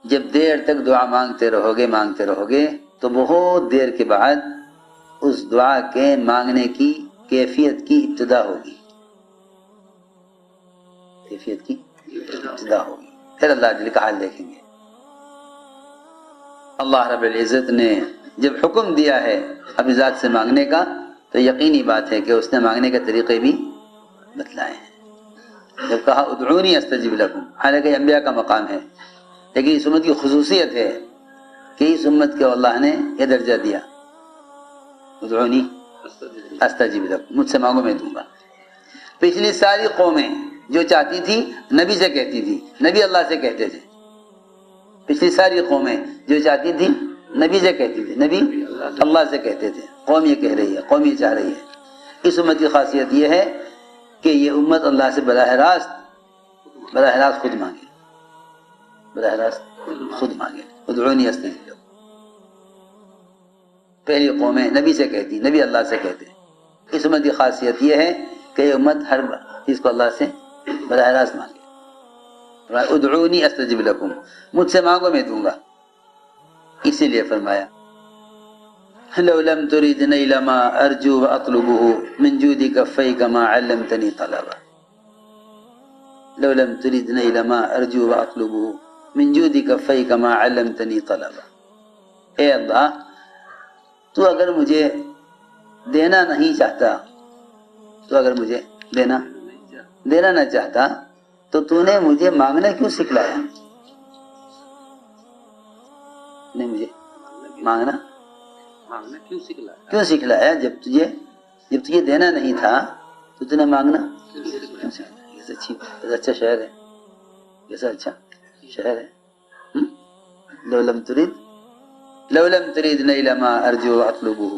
جب دیر تک دعا مانگتے رہو گے تو بہت دیر کے بعد اس دعا کے مانگنے کی کیفیت کی ابتدا ہوگی، پھر اللہ دل کا حال دیکھیں گے۔ اللہ رب العزت نے جب حکم دیا ہے اپنی ذات سے مانگنے کا تو یقینی بات ہے کہ اس نے مانگنے کے طریقے بھی بتلائے ہیں۔ جب کہا ادعونی استجب لکم، حالانکہ انبیاء کا مقام ہے، لیکن اس امت کی خصوصیت ہے کہ اس امت کے اللہ نے یہ درجہ دیا، ادعونی استجب لکم، مجھ سے مانگو میں دوں گا۔ پچھلی ساری قومیں جو چاہتی تھی نبی سے کہتی تھی، نبی اللہ سے کہتے تھے۔ پچھلی ساری قومیں جو چاہتی تھی نبی سے کہتی تھی، نبی اللہ سے کہتے تھے۔ قوم یہ کہہ رہی ہے، قوم یہ چاہ رہی ہے۔ اس امت کی خاصیت یہ ہے کہ یہ امت اللہ سے براہ راست خود مانگے، ادعونی استجب لکم۔ پہلی قومیں نبی سے کہتی، نبی اللہ سے کہتے۔ اس امت کی خاصیت یہ ہے کہ یہ امت ہر چیز کو اللہ سے براہ راست مانگے۔ ادعونی استجب لکم، مجھ سے مانگو میں دوں گا۔ اسی لیے فرمایا لو لم ترد نیل ما ارجو واطلبه من جود کفیک ما علمتنی طلبا، لو لم ترد نیل ما ارجو واطلبه من جود کفیک ما علمتنی طلبا۔ اے اللہ، تو اگر مجھے دینا نہیں چاہتا، تو اگر مجھے دینا نہ چاہتا تو نے مجھے مانگنا کیوں سکھلایا؟ نے مجھے مانگنا کیوں سکھلایا؟ جب تجھے دینا نہیں تھا تو نے مانگنا کیوں سکھلایا؟ یہ اچھا شعر ہے، کیسا اچھا شعر ہے۔ لو لم ترید نیل ما ارجو واطلبه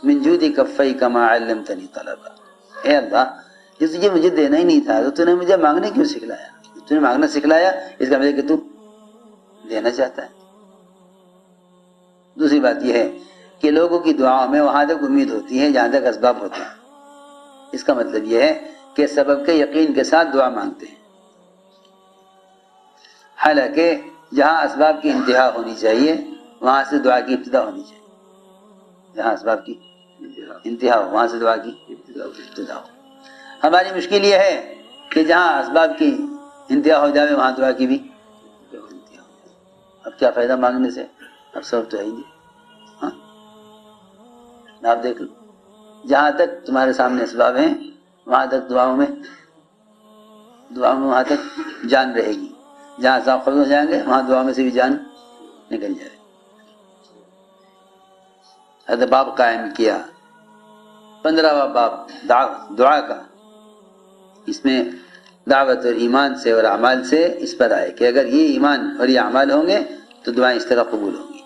من جود کفیک ما علمتنی طلبا۔ اے اللہ، جو تجھے مجھے دینا ہی نہیں تھا تو نے مجھے مانگنے کیوں سکھلایا؟ تو نے مانگنا سکھلایا، اس کا مطلب کہ تو دینا چاہتا ہے۔ دوسری بات یہ ہے کہ لوگوں کی دعاؤں میں وہاں تک امید ہوتی ہے جہاں تک اسباب ہوتے ہیں۔ اس کا مطلب یہ ہے کہ سبب کے یقین کے ساتھ دعا مانگتے ہیں، حالانکہ جہاں اسباب کی انتہا ہونی چاہیے وہاں سے دعا کی ابتدا ہونی چاہیے۔ جہاں اسباب کی انتہا ہو وہاں سے دعا کی ابتدا ہو۔ ہماری مشکل یہ ہے کہ جہاں اسباب کی انتہا ہو جائے وہاں دعا کی بھی انتہا ہو جائے۔ اب کیا فائدہ مانگنے سے؟ اب سب تو ہے ہی نہیں۔ ہاں، آپ دیکھ لو، جہاں تک تمہارے سامنے اسباب ہیں وہاں تک دعاؤں میں وہاں تک جان رہے گی۔ جہاں اسباب ختم ہو جائیں گے وہاں دعا میں سے بھی جان نکل جائے گی۔ حضرت باب قائم کیا 15واں باب دعا کا، اس میں دعوت اور ایمان سے اور اعمال سے اس پر آئے کہ اگر یہ ایمان اور یہ اعمال ہوں گے تو دعائیں اس طرح قبول ہوں گی۔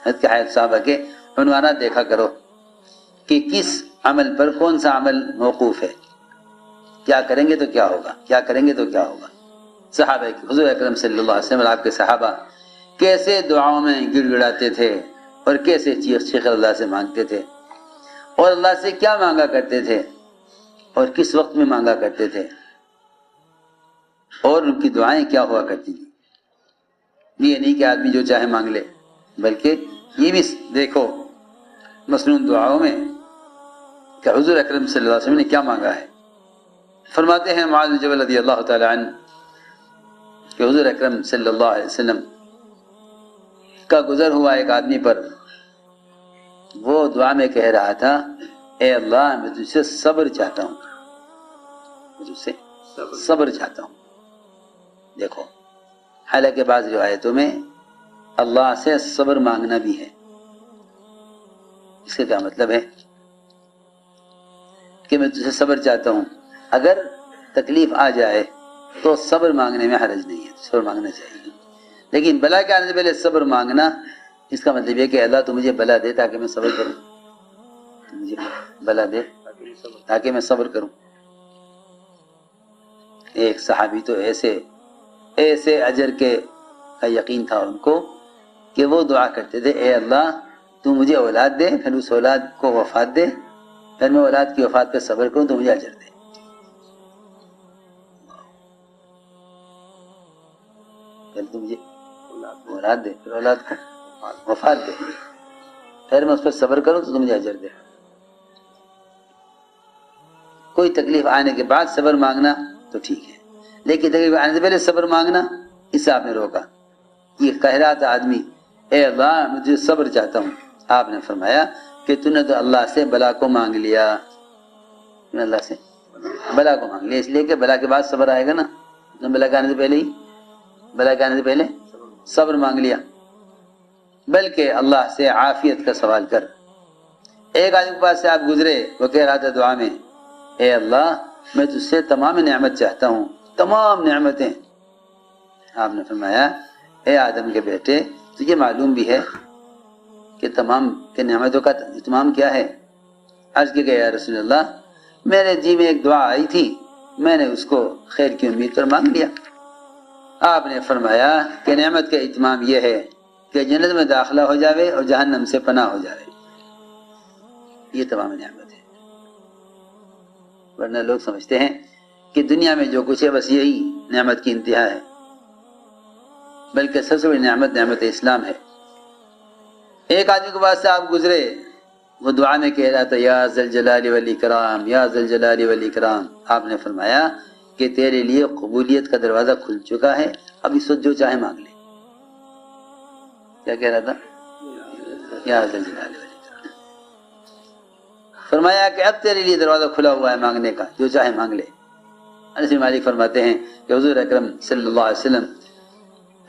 حضرت کے حیات صحابہ کے عنوانات دیکھا کرو کہ کس عمل پر کون سا عمل موقوف ہے، کیا کریں گے تو کیا ہوگا، کیا کریں گے تو کیا ہوگا۔ صحابہ کی حضور اکرم صلی اللہ علیہ وسلم اور آپ کے صحابہ کیسے دعاؤں میں گڑ گڑاتے تھے اور کیسے چیخ اللہ سے مانگتے تھے، اور اللہ سے کیا مانگا کرتے تھے اور کس وقت میں مانگا کرتے تھے، اور ان کی دعائیں کیا ہوا کرتی تھیں۔ یہ نہیں کہ آدمی جو چاہے مانگ لے، بلکہ یہ بھی دیکھو مسنون دعاؤں میں کہ حضور اکرم صلی اللہ علیہ وسلم نے کیا مانگا ہے۔ فرماتے ہیں معاذ بن جبل رضی اللہ تعالی عنہ کہ حضور اکرم صلی اللہ علیہ وسلم کا گزر ہوا ایک آدمی پر، وہ دعا میں کہہ رہا تھا اے اللہ میں تجھ سے صبر چاہتا ہوں، میں تجھ سے صبر چاہتا ہوں۔ دیکھو، حالانکہ بعض روایتوں میں اللہ سے صبر مانگنا بھی ہے۔ اس کا کیا مطلب ہے کہ میں تجھ سے صبر چاہتا ہوں، اگر تکلیف آ جائے تو صبر مانگنے میں حرج نہیں ہے، صبر مانگنا چاہیے۔ لیکن بلا کے آنے سے پہلے صبر مانگنا، اس کا مطلب یہ کہ اللہ تو مجھے بلا دے تاکہ میں صبر کروں، مجھے بلا دے تاکہ میں صبر کروں۔ ایک صحابی تو ایسے اجر کے کا یقین تھا ان کو کہ وہ دعا کرتے تھے اے اللہ تو مجھے اولاد دے، پھر اس اولاد کو وفات دے، پھر میں اولاد کی وفات پہ صبر کروں تو مجھے اجر دے۔ پھر تو مجھے اولاد دے، پھر اولاد کو وفات دے، پھر میں اس پر صبر کروں تو تم مجھے اجر دے۔ کوئی تکلیف آنے کے بعد صبر مانگنا تو ٹھیک ہے، لیکن تکلیف آنے سے پہلے صبر مانگنا اس سے آپ نے روکا۔ یہ کہہ رہا تھا آدمی اے اللہ مجھے صبر چاہتا ہوں، آپ نے فرمایا کہ تو نے تو اللہ سے بلا کو مانگ لیا، اللہ سے بلا کو مانگ لیا، اس لیے کہ بلا کے بعد صبر آئے گا نا، بلا کے آنے سے پہلے ہی بلا کے آنے سے پہلے صبر مانگ لیا، بلکہ اللہ سے عافیت کا سوال کر۔ ایک آدمی کے پاس سے آپ گزرے، وہ کہہ رہا تھا دعا میں اے اللہ میں تجھ سے تمام نعمت چاہتا ہوں، تمام نعمتیں۔ آپ نے فرمایا اے آدم کے بیٹے تجھے معلوم بھی ہے کہ تمام کے نعمتوں کا اتمام کیا ہے؟ عرض کیا گیا یا رسول اللہ میرے جی میں ایک دعا آئی تھی، میں نے اس کو خیر کی امید پر مانگ لیا۔ آپ نے فرمایا کہ نعمت کا اتمام یہ ہے کہ جنت میں داخلہ ہو جاوے اور جہنم سے پناہ ہو جاوے، یہ تمام نعمت ہے۔ ورنہ لوگ سمجھتے ہیں کہ دنیا میں جو کچھ ہے بس یہی نعمت کی انتہا ہے، بلکہ سب سے بڑی نعمت نعمت اسلام ہے۔ ایک آدمی کے پاس سے آپ گزرے، وہ دعا میں کہہ رہا تھا یا ذل جلال والاکرام یا ذل جلال والاکرام، آپ نے فرمایا کہ تیرے لیے قبولیت کا دروازہ کھل چکا ہے، اب اس وقت جو چاہے مانگ لے۔ کیا کہہ رہا تھا؟ یا ذل جلال والاکرام، فرمایا کہ اب تیرے لیے دروازہ کھلا ہوا ہے مانگنے کا، جو چاہے مانگ لے۔ انس بن مالک فرماتے ہیں کہ حضور اکرم صلی اللہ علیہ وسلم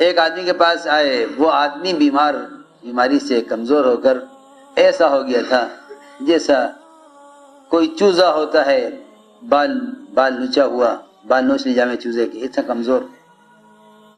ایک آدمی کے پاس آئے، وہ آدمی بیماری سے کمزور ہو کر ایسا ہو گیا تھا جیسا کوئی چوزا ہوتا ہے، بال نوچا ہوا، بال نوچ لی جامے چوزے کے، اتنا کمزور